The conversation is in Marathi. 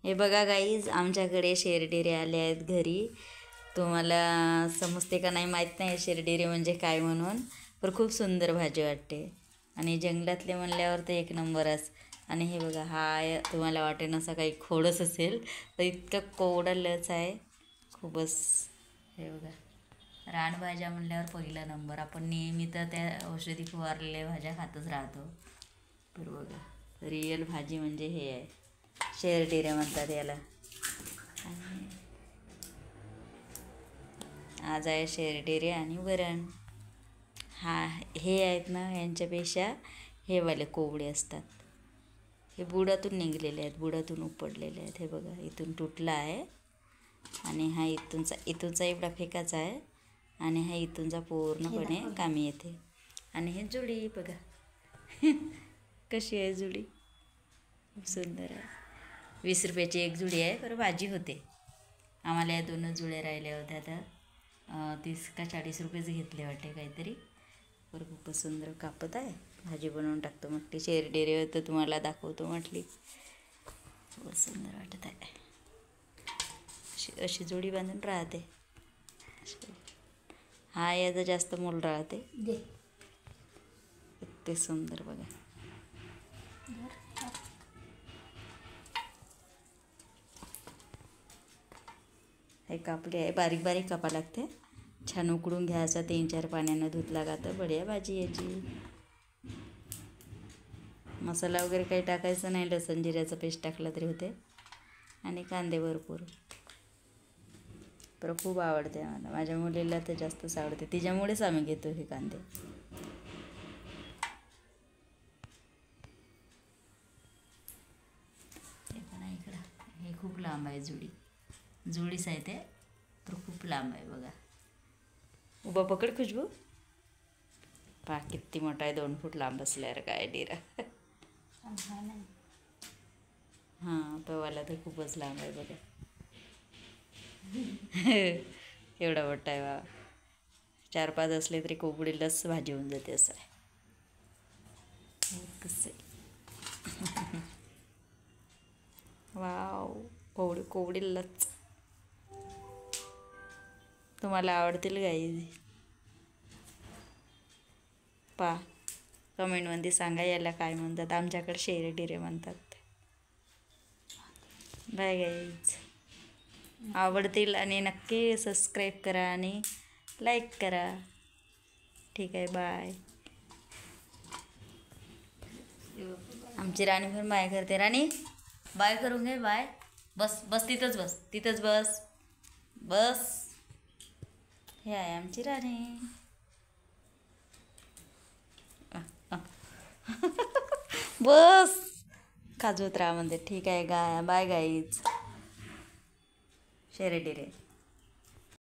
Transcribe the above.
हे बघा गाईज, आमच्याकडे शेरडिरे आले आहेत घरी. तुम्हाला समजते का नाही माहीत नाही शेरडिरे म्हणजे काय म्हणून, पण खूप सुंदर भाजी वाटते आणि जंगलातले म्हणल्यावर तर एक नंबरच. आणि हे बघा, हा तुम्हाला वाटेल असं काही खोडच असेल, तर इतकं कोवडलंच आहे खूपच. हे बघा, रानभाज्या म्हणल्यावर पहिला नंबर. आपण नेहमी तर त्या औषधी फवारलेल्या भाज्या खातच राहतो, तर बघा रिअल भाजी म्हणजे हे आहे, शेरडिरे म्हणतात याला. आज आहे शेरडिरे आणि वरण. हे आहेत ना, यांच्यापेक्षा हे वाले कोवळे असतात. हे बुडातून निघलेले आहेत, बुडातून उपडलेले आहेत. हे बघा, इथून तुटला आहे आणि हा इथूनचा एवढा फेकाचा आहे आणि हा इथूनचा पूर्णपणे कामी येते. आणि हे जुडी बघा कशी आहे जुडी, खूप सुंदर आहे. 20 रुपयाची एक जुडी आहे, बरं भाजी होते. आम्हाला या 2 जुड्या राहिल्या होत्या, आता 30 का 40 रुपयेच घेतले वाटते काहीतरी. बरं खूपच सुंदर कापत आहे, भाजी बनवून टाकतो म्हटली. शेरडिरे तर तुम्हाला दाखवतो म्हटली, खूपच सुंदर वाटत आहे. अशी जोडी बांधून राहते. हा याचा जास्त मोल राहते, ते सुंदर बघा. हे कापले आहे, बारीक बारीक कापा लागते. छान उकडून घ्यायचा, 3-4 पाण्यानं धुतला जातं. बढिया भाजी याची. मसाला वगैरे काही टाकायचं नाही, लसूण जिऱ्याचा पेस्ट टाकला तरी होते. आणि कांदे भरपूर. बरं खूप आवडते मला, माझ्या मुलीला तर जास्तच आवडते, तिच्यामुळेच आम्ही घेतो हे कांदे. हे पण आहे इकडं, हे खूप लांब आहे जुडीच आहे ते, तर खूप लांब आहे बघा. उभा पकड खुशबू, पहा किती मोठा आहे, 2 फूट लांब असल्यावर काय डिरा. हां, तो वाला तर खूपच लांब आहे बघा. केवढा मोठा आहे बा. 4-5 असले तरी कोबडीलाच भाजी होऊन जाते असं आहे. कसं वाव, कोवडीलाच. तुम्हाला आवडतील गाई, पा कमेंटमध्ये सांगा याला काय म्हणतात. आमच्याकडे शेरडिरे म्हणतात. बाय गाईज, आवडतील आणि नक्की सबस्क्राईब करा आणि लाईक करा. ठीक आहे, बाय. आमची राणी पण बाय करते. राणी बाय करून घे, बाय. बस तिथंच बस. हे आहे आमची राणी. बस खाजवत राहा म्हणते. ठीक आहे, बाय गाईज, शेरडिरे.